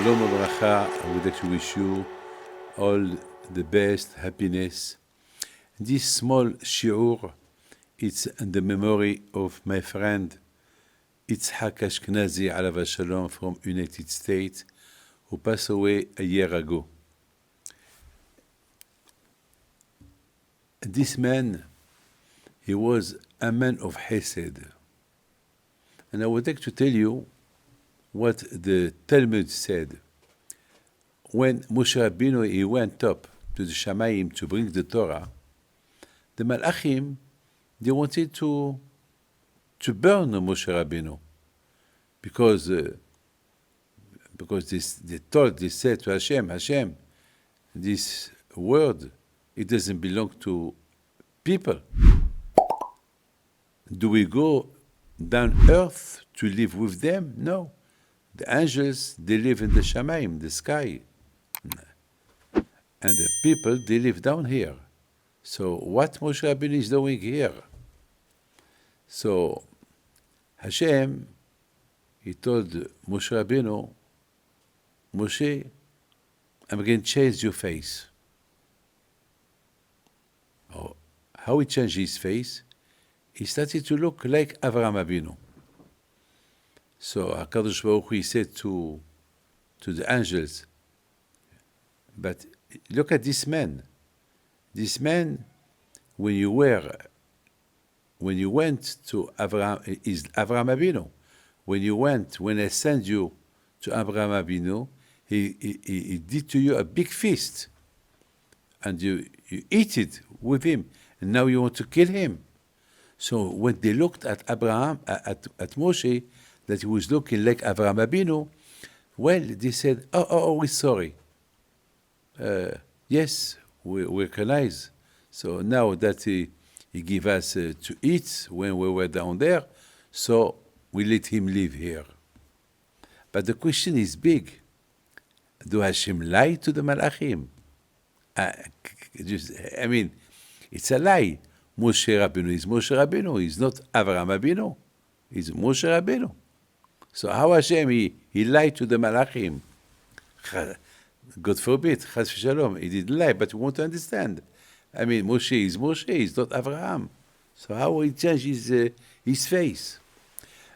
Shalom Abracha, I would like to wish you all the best, happiness. This small shiur, it's in the memory of my friend Yitzhak Ashkenazi Alav Shalom from United States, who passed away a year ago. This man, he was a man of Hesed. And I would like to tell you what the Talmud said. When Moshe Rabbeinu he went up to the Shamayim to bring the Torah, the Malachim, they wanted to burn Moshe Rabbeinu because they said to Hashem, this word, it doesn't belong to people. Do we go down earth to live with them? No. The angels, they live in the Shamayim, the sky. And the people, they live down here. So what Moshe Rabbeinu is doing here? So Hashem, he told Moshe Rabbeinu, Moshe, I'm going to change your face. Oh, how he changed his face? He started to look like Avraham Avinu. So HaKadosh Baruch Hu, he said to the angels, but look at this man. This man, when you went to Avraham, is Avraham Avinu. When I sent you to Avraham Avinu, he did to you a big feast, and you eat it with him, and now you want to kill him. So when they looked at Abraham, at Moshe, that he was looking like Avraham Avinu, well, they said, we're sorry. Yes, we recognize. So now that he gave us to eat when we were down there, so we let him live here. But the question is big. Do Hashem lie to the Malachim? It's a lie. Moshe Rabbeinu is Moshe Rabbeinu. He's not Avraham Avinu. He's Moshe Rabbeinu. So how Hashem, he lied to the Malachim? God forbid, Chas v'shalom, he didn't lie, but we want to understand. Moshe is Moshe, he's not Avraham. So how will he change his face?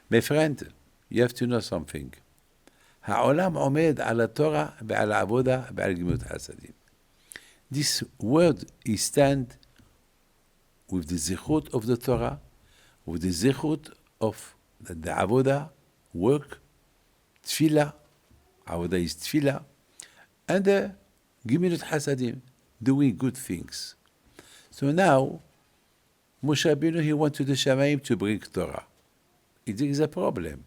My friend, you have to know something. העולם עומד על התורה ועל העבודה ועל גמילות חסדים. This word is stand with the zichut of the Torah, with the zichut of the avodah, work, tefillah, avodah is tefillah, and gimilut hasadim, doing good things. So now, Moshe Rabbeinu, he went to the Shamayim to bring Torah. It is a problem.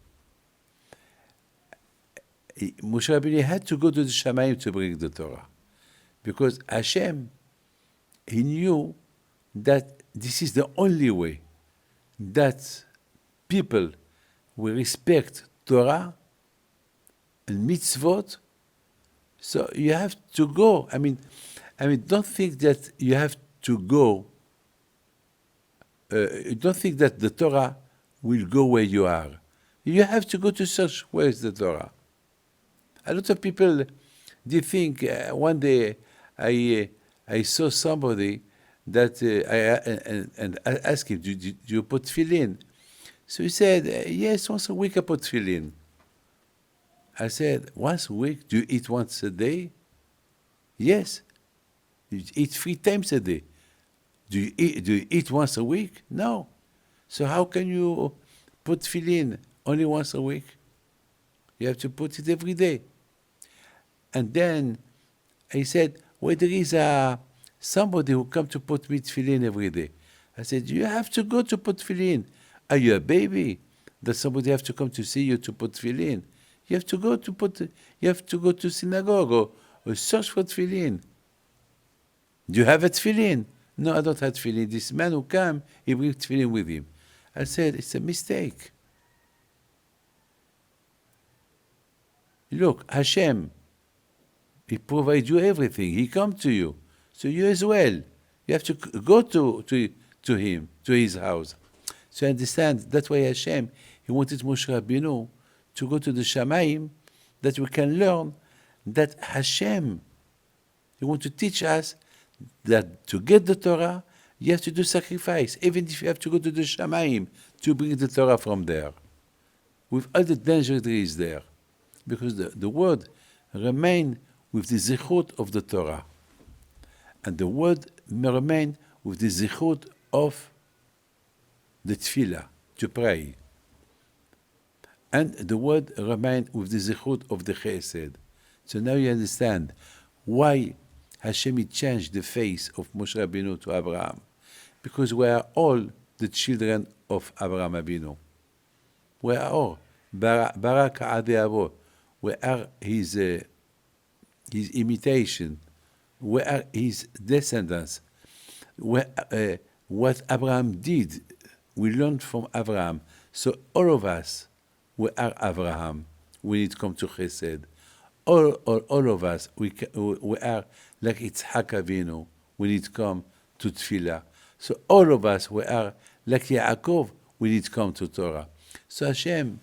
Moshe Rabbeinu had to go to the Shamayim to bring the Torah, because Hashem, he knew that this is the only way that people will respect Torah and mitzvot. So you have to go. Don't think that you have to go. Don't think that the Torah will go where you are. You have to go to search where is the Torah. A lot of people, they think, one day I saw somebody that I asked him, do you put tefillin? So he said, yes, once a week I put tefillin. I said, once a week? Do you eat once a day? Yes. You eat 3 times a day. Do you eat once a week? No. So how can you put tefillin only once a week? You have to put it every day. And then I said, well, there is somebody who comes to put me tefillin every day. I said, you have to go to put tefillin. Are you a baby? Does somebody have to come to see you to put tefillin? You have to go to synagogue or search for tefillin. Do you have a tefillin? No, I don't have tefillin. This man who came, he brings tefillin with him. I said, it's a mistake. Look, Hashem, he provides you everything. He comes to you. So you as well. You have to go to him, to his house. So understand, that's why Hashem, he wanted Moshe Rabbeinu to go to the Shamayim, that we can learn that Hashem, He wants to teach us that to get the Torah, you have to do sacrifice, even if you have to go to the Shamayim to bring the Torah from there, with all the danger there is there. Because the word remain with the zichut of the Torah. And the word remain with the zichut of the tefillah, to pray. And the word remain with the zichut of the chesed. So now you understand why Hashem changed the face of Moshe Rabbeinu to Abraham. Because we are all the children of Abraham Abinu. We are all. Barak Adi Avo. We are his imitation. We are his descendants. What Abraham did, we learned from Abraham. So all of us, we are Abraham when it comes to Chesed. All of us, we are like Yitzhak Avinu when it comes to Tefillah. So all of us, we are like Yaakov when it comes to Torah. So Hashem,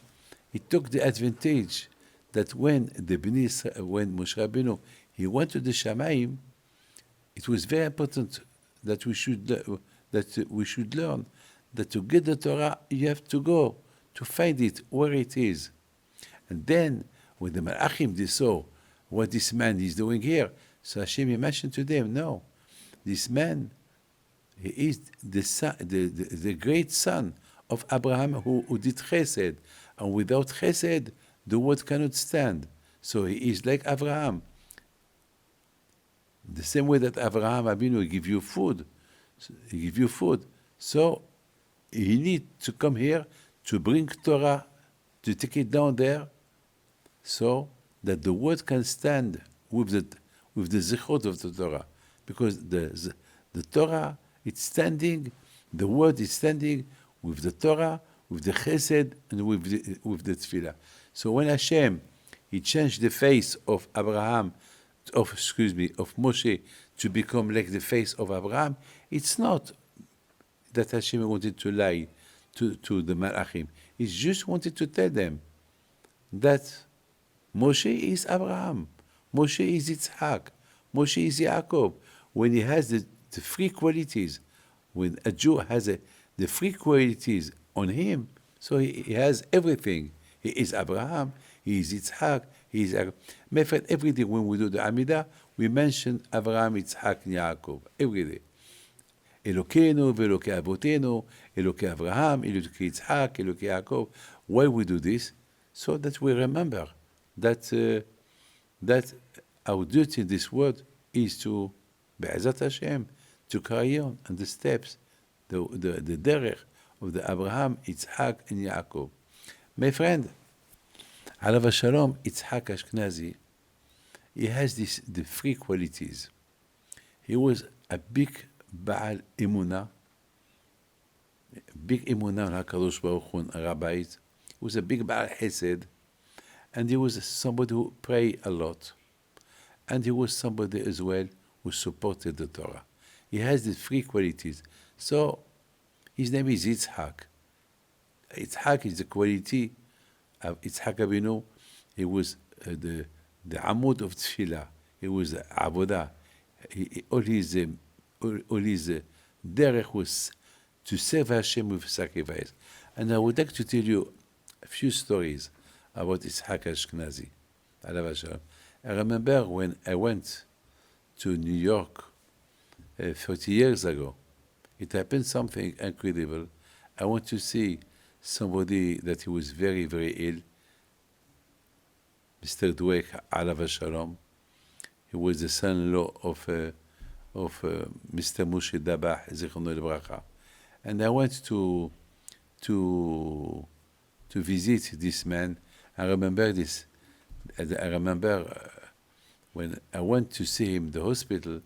He took the advantage that when Moshe Rabbeinu, he went to the Shamayim, it was very important that we should learn that to get the Torah, you have to go to find it where it is. And then, when the Malachim, they saw what this man is doing here, so Hashem mentioned to them, no, this man, he is the son, the great son of Abraham who did chesed. And without chesed, the world cannot stand. So he is like Abraham. The same way that Abraham Abinu give you food. So he need to come here to bring Torah, to take it down there, so that the word can stand with the zichot of the Torah. Because the Torah, it's standing, the word is standing with the Torah, with the chesed, and with the tefillah. So when Hashem, He changed the face of Moshe to become like the face of Abraham, it's not that Hashem wanted to lie to the Malachim. He just wanted to tell them that Moshe is Abraham, Moshe is Yitzhak, Moshe is Yaakov. When he has the three qualities, when a Jew has the three qualities on him, so he has everything. He is Abraham, he is Yitzhak, he is Yaakov. Matter of fact, every day when we do the Amidah, we mention Abraham, Yitzhak, and Yaakov. Every day. Elokeinu, Velokei Avotenu, Elokei Abraham, Elokei Yitzhak, Elokei Yaakov. Why we do this? So that we remember that our duty in this world is to, Be'ezat Hashem, to carry on the steps, the derech of the Abraham, Yitzhak, and Yaakov. My friend, Alav Shalom, Yitzhak Ashkenazi, he has the three qualities. He was a big Baal Emunah, big Emunah on HaKadosh Baruch Hu, a Rabbi. He was a big Baal Chesed, and he was somebody who prayed a lot. And he was somebody as well who supported the Torah. He has the three qualities. So, his name is Yitzhak. Yitzhak is the quality of Yitzhak Avinu. He was the Amud of Tefillah. He was Avodah. All his derech was to serve Hashem with sacrifice. And I would like to tell you a few stories about Yitzhak Ashkenazi. I remember when I went to New York 30 years ago, it happened something incredible. I went to see somebody that he was very, very ill, Mr. Dweck, Alav Shalom. He was the son-in-law of Mr. Moshe Dabach, Zichrono Livracha. And I went to visit this man. I remember this. I remember when I went to see him in the hospital,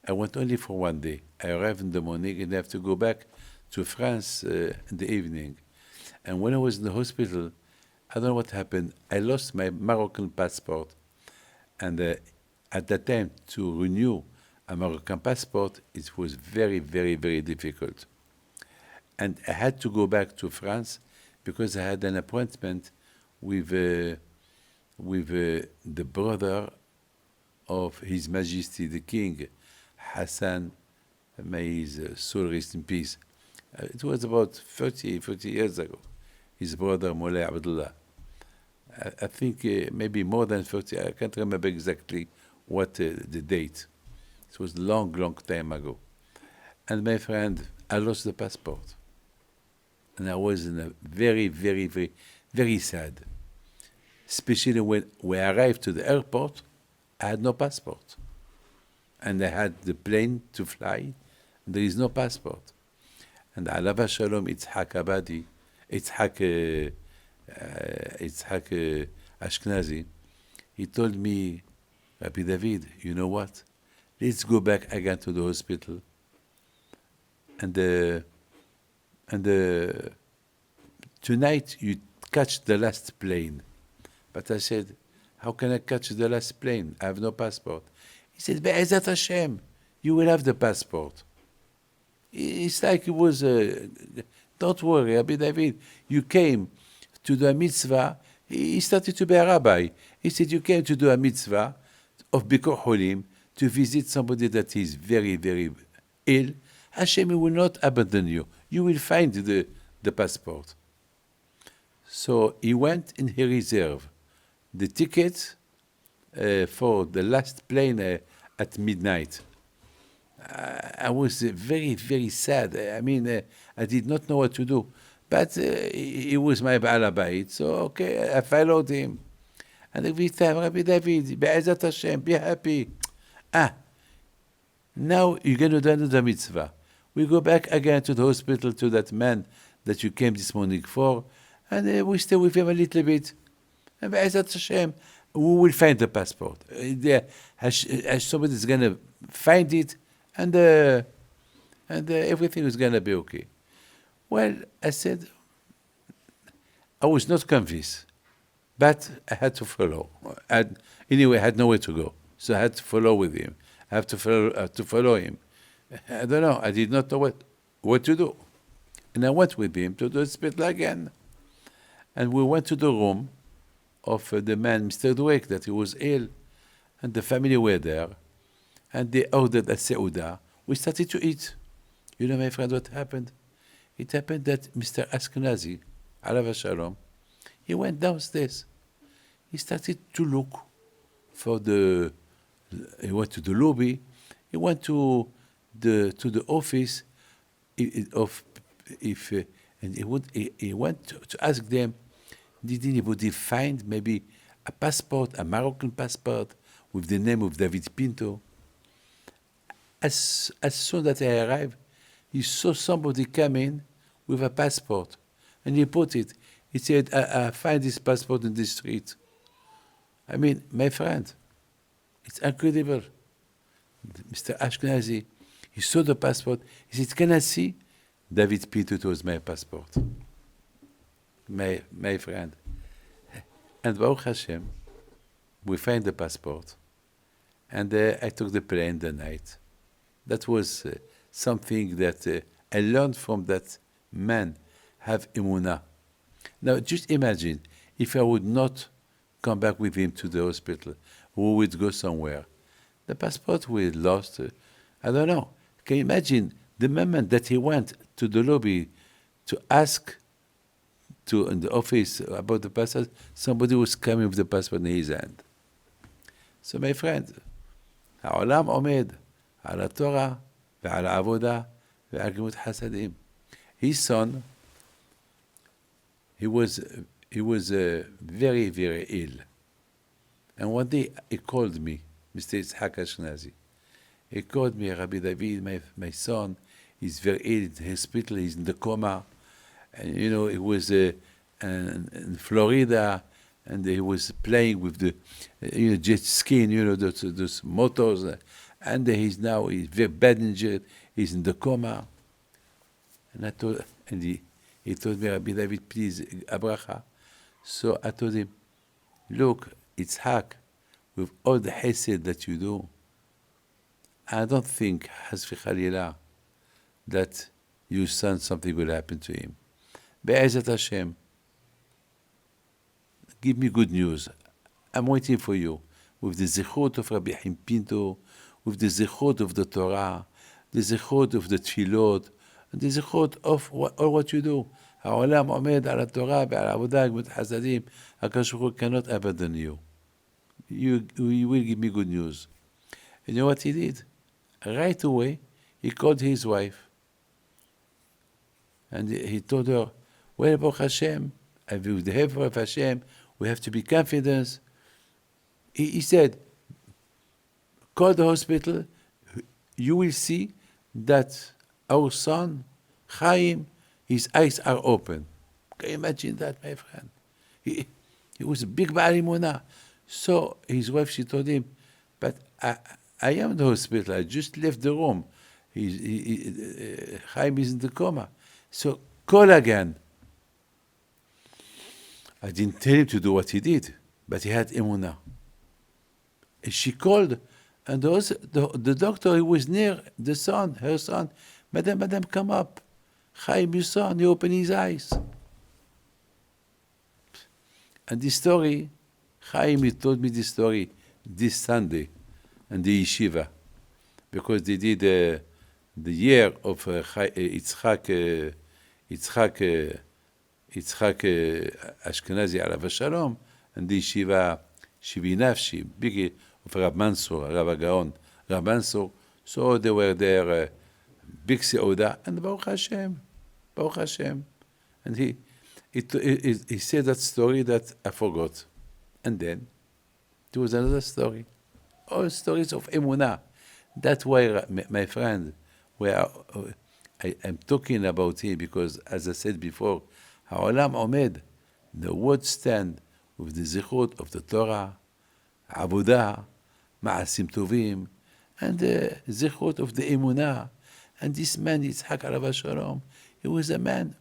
I went only for one day. I arrived in the morning and I have to go back to France in the evening. And when I was in the hospital, I don't know what happened. I lost my Moroccan passport. And at that time, to renew a Moroccan passport, it was very, very, very difficult. And I had to go back to France because I had an appointment with the brother of His Majesty the King Hassan, may his soul rest in peace. It was about 40 years ago. His brother Mulay Abdullah. I think maybe more than 40. I can't remember exactly what the date. It was long time ago. And my friend, I lost the passport. And I was in a very sad. Especially when we arrived to the airport, I had no passport. And I had the plane to fly, and there is no passport. And Alava Shalom Itzhak Abadi, Itzhak Ashkenazi, he told me, Rabbi David, you know what? Let's go back again to the hospital. And tonight you catch the last plane. But I said, how can I catch the last plane? I have no passport. He said, Be'ezat Hashem, you will have the passport. It's like it was, don't worry, Rabbi David, you came to do a mitzvah. He started to be a rabbi. He said, you came to do a mitzvah of Bikur Holim, to visit somebody that is very ill. Hashem will not abandon you. You will find the passport. So he went and he reserved the ticket for the last plane at midnight. I was very sad. I mean, I did not know what to do. But he was my Baal Bayit, so okay, I followed him. And every time, Rabbi David, Be'ezat Hashem, be happy. Now you're going to do another mitzvah. We go back again to the hospital, to that man that you came this morning for, and we stay with him a little bit. And Be'ezat Hashem, we will find the passport. Somebody is going to find it, and everything is going to be okay. Well, I said, I was not convinced, but I had to follow. Anyway, I had nowhere to go, so I had to follow with him. I have to follow him. I don't know. I did not know what to do. And I went with him to the hospital again. And we went to the room of the man, Mr. Dweck, that he was ill. And the family were there. And they ordered a seudah. We started to eat. You know, my friend, what happened? It happened that Mr. Ashkenazi, Alav Shalom, he went downstairs. He started to look for he went to the lobby. He went to the office and he went to ask them, did anybody find maybe a passport, a Moroccan passport with the name of David Pinto? As soon as I arrived, he saw somebody come in with a passport, and he put it. He said, I find this passport in the street. I mean, my friend, it's incredible. Mr. Ashkenazi, he saw the passport. He said, can I see? David Pinto, it was my passport. My friend. And Baruch Hashem, we find the passport. And I took the plane the night. That was something that I learned from that man, have emunah. Now, just imagine if I would not come back with him to the hospital, we would go somewhere. The passport we lost, I don't know. Can you imagine the moment that he went to the lobby to ask in the office about the passport, somebody was coming with the passport in his hand. So my friend, העולם עומד על התורה ועל העבודה ועל גמילות חסדים. His son, he was very ill. And one day he called me, Mr. Yitzhak Ashkenazi. He called me, Rabbi David, my son, he's very ill in the hospital, he's in the coma. And you know, he was in Florida, and he was playing with the jet skiing, those motors. And he's very bad injured, he's in the coma. And he told me, Rabbi David, please, abracha. So I told him, look, Yitzhak, with all the hesed that you do, I don't think, Has v'chalila, that your son, something will happen to him. Be'ezat Hashem, give me good news. I'm waiting for you. with the zichot of Rabbi Pinto, with the zichot of the Torah, the zichot of the tfilot, and the zichot of all what you do. העולם עומד על התורה ועל העבודה גמילות חסדים. הקדוש ברוך הוא cannot abandon you. You will give me good news. And you know what he did? Right away, he called his wife. And he told her, well, Baruch Hashem, and with the help of Hashem, we have to be confident. He said, call the hospital. You will see that our son, Chaim, his eyes are open. Can you imagine that, my friend? He was a big Ba'al Emunah. So his wife, she told him, but I am in the hospital. I just left the room. Chaim is in the coma. So call again. I didn't tell him to do what he did, but he had emunah. And she called, and the doctor, he was near the son, her son. Madam, come up. Chaim, your son, he opened his eyes. And this story, Chaim, he told me this story this Sunday in the yeshiva, because they did the year of Yitzchak Ashkenazi alav shalom, and the yeshiva Shivi Nafshi, big of Rab Mansour, Rav Gaon, Rab Mansour. So they were there, big seuda, and Baruch Hashem, and he said that story that I forgot, and then there was another story, all stories of emunah. That's why, my friend, I'm talking about him, because, as I said before, Ha'olam Omed, the word stand with the zichot of the Torah, Abudah, Ma'asim Tovim, and the zichot of the Emunah. And this man, Yitzchak alav shalom, he was a man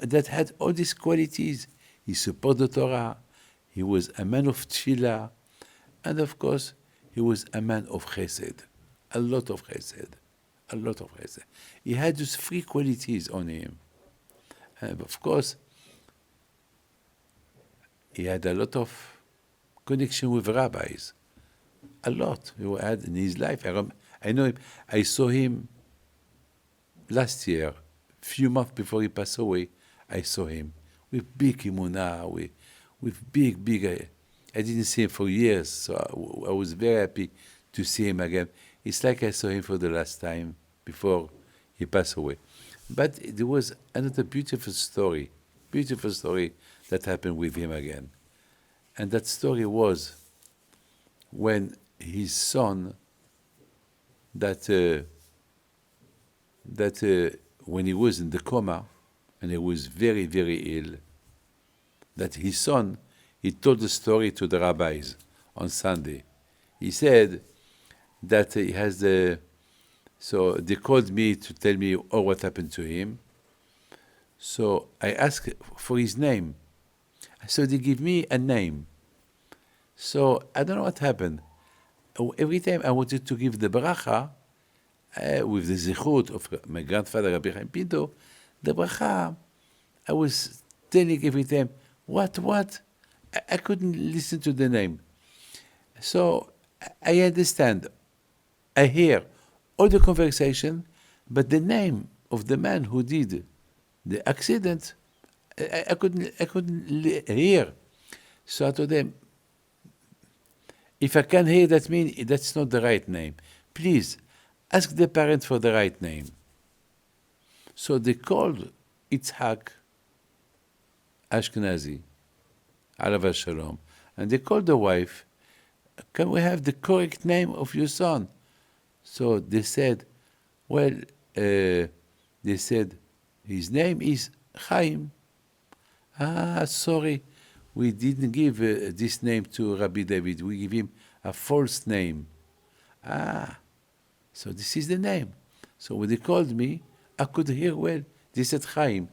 that had all these qualities. He supported the Torah, he was a man of tefillah, and of course, he was a man of chesed, a lot of chesed. He had those three qualities on him. And of course, he had a lot of connection with rabbis. A lot he had in his life. I know him. I saw him last year, few months before he passed away. I saw him with big emunah, with big. I didn't see him for years, so I was very happy to see him again. It's like I saw him for the last time before he passed away. But there was another beautiful story that happened with him again. And that story was when his son, when he was in the coma, and he was very, very ill, that his son, he told the story to the rabbis on Sunday. He said that he has so they called me to tell me what happened to him. So I asked for his name. So they give me a name. So I don't know what happened. Every time I wanted to give the paracha, with the zichut of my grandfather, Rabbi Pinto, the paracha, I was telling every time, what? I couldn't listen to the name. So I understand. I hear all the conversation, but the name of the man who did the accident, I couldn't hear. So I told them, if I can hear, that means that's not the right name. Please, ask the parent for the right name. So they called Yitzchak Ashkenazi, alav shalom, and they called the wife, can we have the correct name of your son? So they said, his name is Chaim. Sorry, we didn't give this name to Rabbi David. We give him a false name. So this is the name. So when they called me, I could hear well. They said Chaim.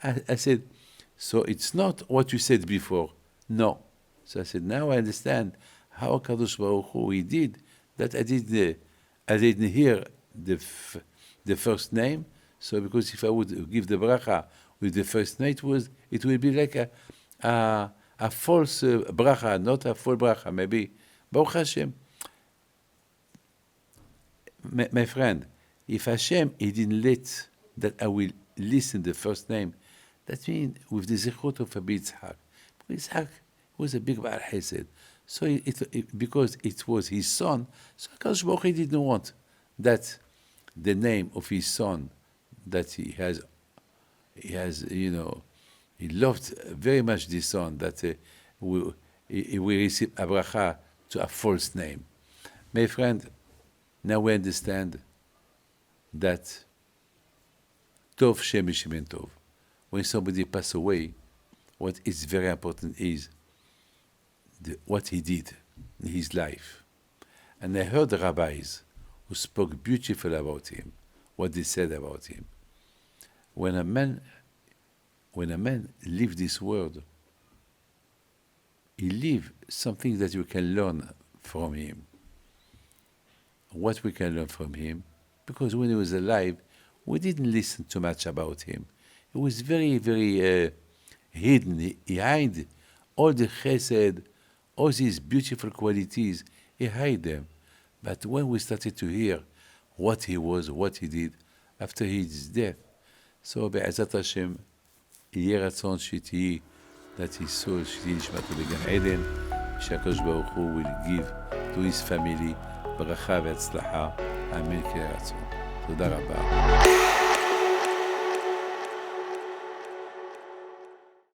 I said, so it's not what you said before. No. So I said, now I understand how Kadosh Baruch Hu he did that. I didn't hear the first name. So because if I would give the bracha with the first name, it would be like a false bracha, not a full bracha. Maybe Baruch Hashem. My friend, if Hashem, He didn't let that I will listen the first name, that means with the zechut of Rabbi Yitzhak. Yitzhak was a big Baal Chesed. So because it was his son, so HaKadosh Baruch Hu didn't want that the name of his son that he has, he loved very much this son that he will receive a bracha to a false name. My friend, now we understand that Tov Shem Shemen Tov. When somebody passes away, what is very important is what he did in his life. And I heard the rabbis who spoke beautiful about him, what they said about him. When a man leaves this world, he leaves something that you can learn from him. What we can learn from him, because when he was alive, we didn't listen too much about him. He was very, very hidden. He hid all the chesed, all these beautiful qualities, he hid them. But when we started to hear what he was, what he did, after his death, so בעזרת השם, יהיה רצון שתהי, that his soul שתהי נשמתו בגן עדן, שהקדוש ברוך הוא will give to his family ברכה והצלחה, אמן כן רצון. תודה רבה.